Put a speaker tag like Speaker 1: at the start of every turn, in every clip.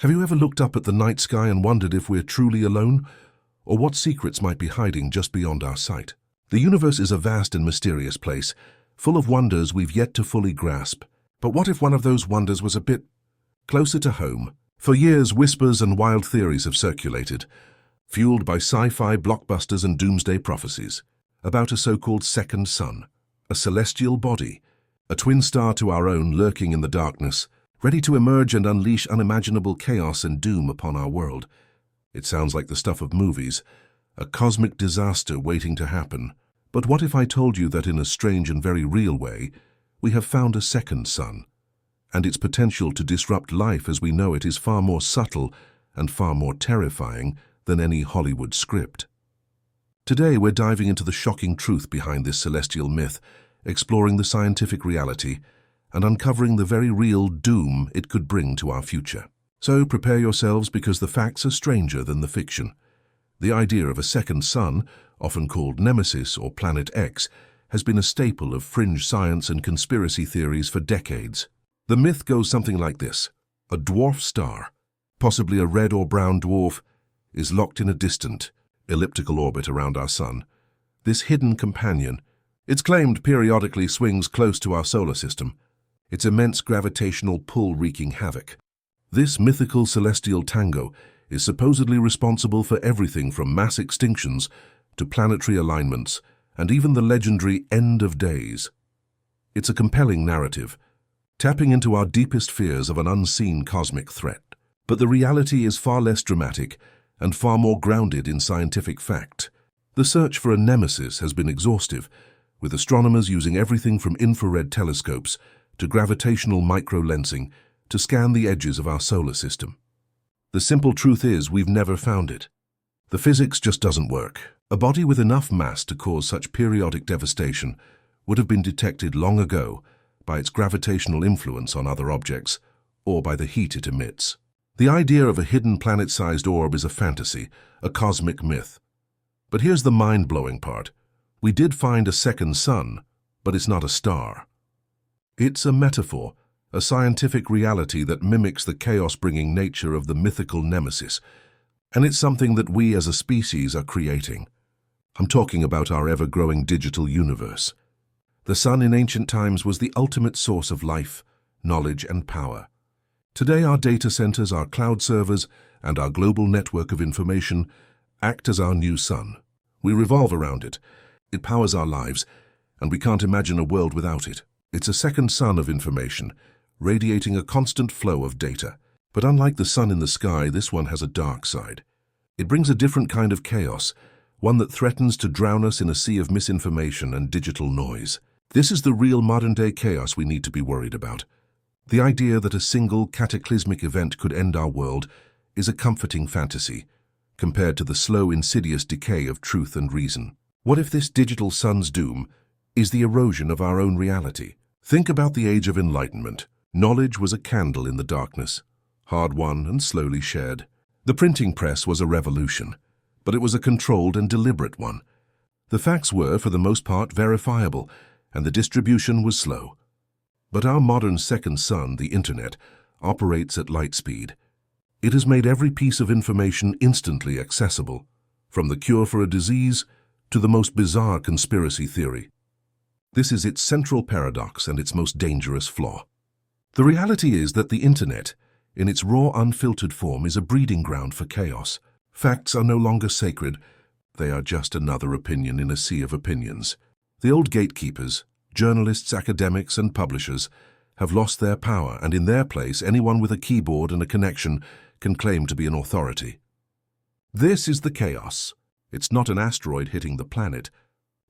Speaker 1: Have you ever looked up at the night sky and wondered if we're truly alone, or what secrets might be hiding just beyond our sight? The universe is a vast and mysterious place, full of wonders we've yet to fully grasp. But what if one of those wonders was a bit closer to home? For years, whispers and wild theories have circulated, fueled by sci-fi blockbusters and doomsday prophecies, about a so-called second sun, a celestial body, a twin star to our own lurking in the darkness, ready to emerge and unleash unimaginable chaos and doom upon our world. It sounds like the stuff of movies, a cosmic disaster waiting to happen. But what if I told you that in a strange and very real way, we have found a second sun, and its potential to disrupt life as we know it is far more subtle and far more terrifying than any Hollywood script? Today we're diving into the shocking truth behind this celestial myth, exploring the scientific reality, and uncovering the very real doom it could bring to our future. So prepare yourselves, because the facts are stranger than the fiction. The idea of a second sun, often called Nemesis or Planet X, has been a staple of fringe science and conspiracy theories for decades. The myth goes something like this. A dwarf star, possibly a red or brown dwarf, is locked in a distant, elliptical orbit around our sun. This hidden companion, it's claimed, periodically swings close to our solar system, its immense gravitational pull wreaking havoc. This mythical celestial tango is supposedly responsible for everything from mass extinctions to planetary alignments, and even the legendary end of days. It's a compelling narrative, tapping into our deepest fears of an unseen cosmic threat. But the reality is far less dramatic and far more grounded in scientific fact. The search for a nemesis has been exhaustive, with astronomers using everything from infrared telescopes to gravitational microlensing to scan the edges of our solar system. The simple truth is we've never found it. The physics just doesn't work. A body with enough mass to cause such periodic devastation would have been detected long ago by its gravitational influence on other objects or by the heat it emits. The idea of a hidden planet-sized orb is a fantasy, a cosmic myth. But here's the mind-blowing part. We did find a second sun, but it's not a star. It's a metaphor, a scientific reality that mimics the chaos-bringing nature of the mythical Nemesis, and it's something that we as a species are creating. I'm talking about our ever-growing digital universe. The sun in ancient times was the ultimate source of life, knowledge, and power. Today our data centers, our cloud servers, and our global network of information act as our new sun. We revolve around it. It powers our lives, and we can't imagine a world without it. It's a second sun of information, radiating a constant flow of data. But unlike the sun in the sky, this one has a dark side. It brings a different kind of chaos, one that threatens to drown us in a sea of misinformation and digital noise. This is the real modern-day chaos we need to be worried about. The idea that a single cataclysmic event could end our world is a comforting fantasy, compared to the slow, insidious decay of truth and reason. What if this digital sun's doom is the erosion of our own reality? Think about the Age of Enlightenment. Knowledge was a candle in the darkness, hard-won and slowly shared. The printing press was a revolution, but it was a controlled and deliberate one. The facts were, for the most part, verifiable, and the distribution was slow. But our modern second sun, the Internet, operates at light speed. It has made every piece of information instantly accessible, from the cure for a disease to the most bizarre conspiracy theory. This is its central paradox and its most dangerous flaw. The reality is that the Internet, in its raw, unfiltered form, is a breeding ground for chaos. Facts are no longer sacred. They are just another opinion in a sea of opinions. The old gatekeepers, journalists, academics, and publishers, have lost their power, and in their place, anyone with a keyboard and a connection can claim to be an authority. This is the chaos. It's not an asteroid hitting the planet.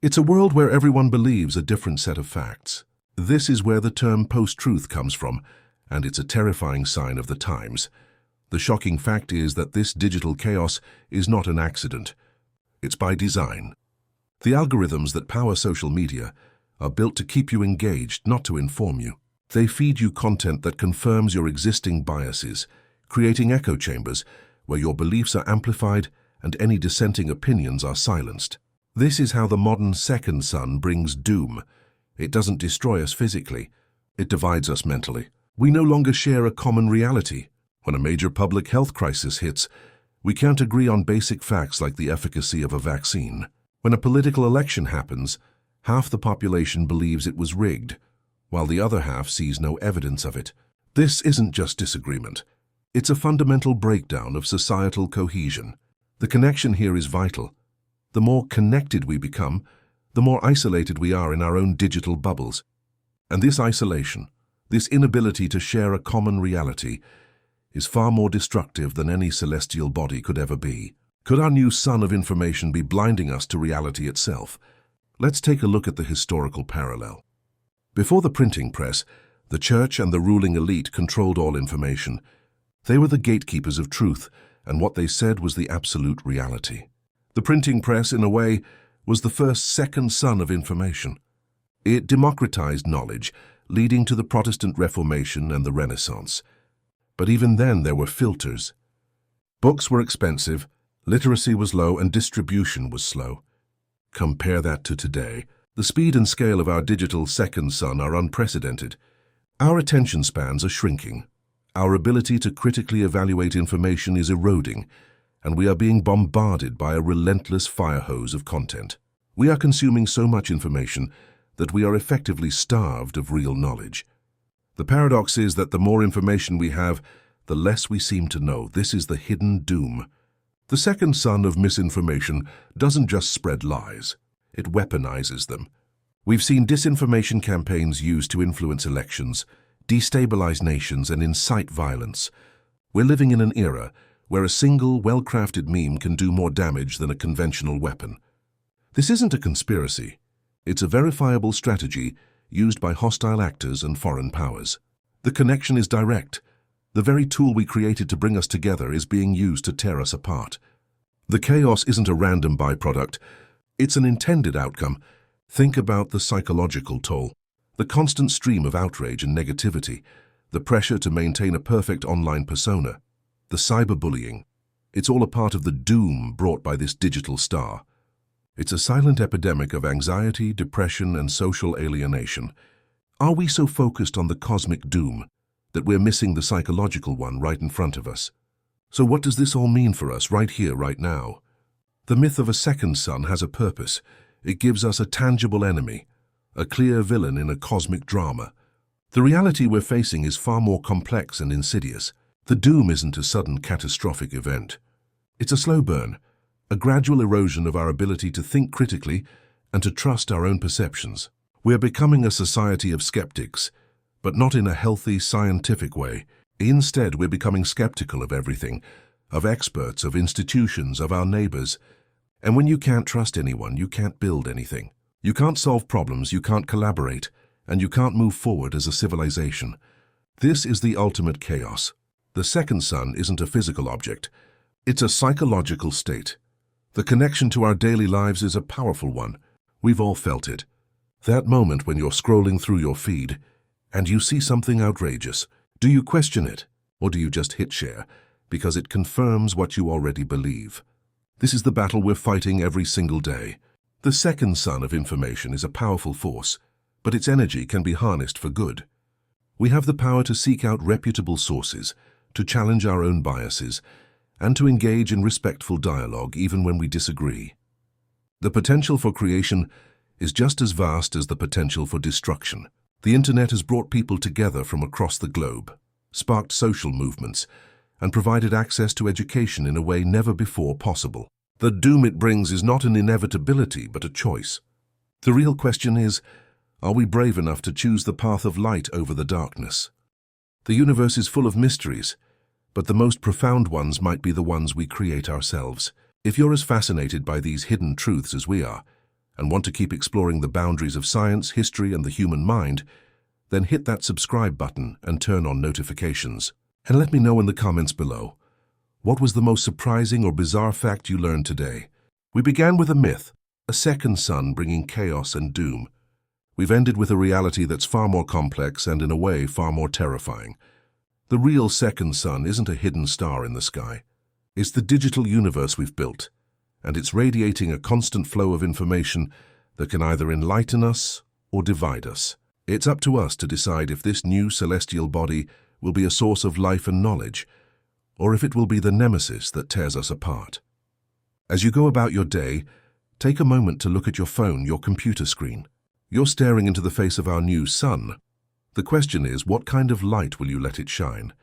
Speaker 1: It's a world where everyone believes a different set of facts. This is where the term post-truth comes from, and it's a terrifying sign of the times. The shocking fact is that this digital chaos is not an accident. It's by design. The algorithms that power social media are built to keep you engaged, not to inform you. They feed you content that confirms your existing biases, creating echo chambers where your beliefs are amplified and any dissenting opinions are silenced. This is how the modern second sun brings doom. It doesn't destroy us physically. It divides us mentally. We no longer share a common reality. When a major public health crisis hits, we can't agree on basic facts like the efficacy of a vaccine. When a political election happens, half the population believes it was rigged, while the other half sees no evidence of it. This isn't just disagreement. It's a fundamental breakdown of societal cohesion. The connection here is vital. The more connected we become, the more isolated we are in our own digital bubbles. And this isolation, this inability to share a common reality, is far more destructive than any celestial body could ever be. Could our new sun of information be blinding us to reality itself? Let's take a look at the historical parallel. Before the printing press, the church and the ruling elite controlled all information. They were the gatekeepers of truth, and what they said was the absolute reality. The printing press, in a way, was the first second sun of information. It democratized knowledge, leading to the Protestant Reformation and the Renaissance. But even then there were filters. Books were expensive, literacy was low, and distribution was slow. Compare that to today. The speed and scale of our digital second sun are unprecedented. Our attention spans are shrinking. Our ability to critically evaluate information is eroding, and we are being bombarded by a relentless fire hose of content. We are consuming so much information that we are effectively starved of real knowledge. The paradox is that the more information we have, the less we seem to know. This is the hidden doom. The second son of misinformation doesn't just spread lies, it weaponizes them. We've seen disinformation campaigns used to influence elections, destabilize nations, and incite violence. We're living in an era where a single, well-crafted meme can do more damage than a conventional weapon. This isn't a conspiracy. It's a verifiable strategy used by hostile actors and foreign powers. The connection is direct. The very tool we created to bring us together is being used to tear us apart. The chaos isn't a random byproduct. It's an intended outcome. Think about the psychological toll. The constant stream of outrage and negativity. The pressure to maintain a perfect online persona. The cyberbullying. It's all a part of the doom brought by this digital star. It's a silent epidemic of anxiety, depression, and social alienation. Are we so focused on the cosmic doom that we're missing the psychological one right in front of us? So what does this all mean for us right here, right now? The myth of a second sun has a purpose. It gives us a tangible enemy, a clear villain in a cosmic drama. The reality we're facing is far more complex and insidious. The doom isn't a sudden catastrophic event. It's a slow burn, a gradual erosion of our ability to think critically and to trust our own perceptions. We're becoming a society of skeptics, but not in a healthy, scientific way. Instead, we're becoming skeptical of everything, of experts, of institutions, of our neighbors. And when you can't trust anyone, you can't build anything. You can't solve problems, you can't collaborate, and you can't move forward as a civilization. This is the ultimate chaos. The second sun isn't a physical object. It's a psychological state. The connection to our daily lives is a powerful one. We've all felt it. That moment when you're scrolling through your feed and you see something outrageous. Do you question it, or do you just hit share because it confirms what you already believe? This is the battle we're fighting every single day. The second sun of information is a powerful force, but its energy can be harnessed for good. We have the power to seek out reputable sources, to challenge our own biases, and to engage in respectful dialogue even when we disagree. The potential for creation is just as vast as the potential for destruction. The internet has brought people together from across the globe, sparked social movements, and provided access to education in a way never before possible. The doom it brings is not an inevitability, but a choice. The real question is, are we brave enough to choose the path of light over the darkness? The universe is full of mysteries, but the most profound ones might be the ones we create ourselves. If you're as fascinated by these hidden truths as we are, and want to keep exploring the boundaries of science, history, and the human mind, then hit that subscribe button and turn on notifications. And let me know in the comments below, what was the most surprising or bizarre fact you learned today? We began with a myth, a second sun bringing chaos and doom. We've ended with a reality that's far more complex and, in a way, far more terrifying. The real second sun isn't a hidden star in the sky. It's the digital universe we've built, and it's radiating a constant flow of information that can either enlighten us or divide us. It's up to us to decide if this new celestial body will be a source of life and knowledge, or if it will be the Nemesis that tears us apart. As you go about your day, take a moment to look at your phone, your computer screen. You're staring into the face of our new sun. The question is, what kind of light will you let it shine?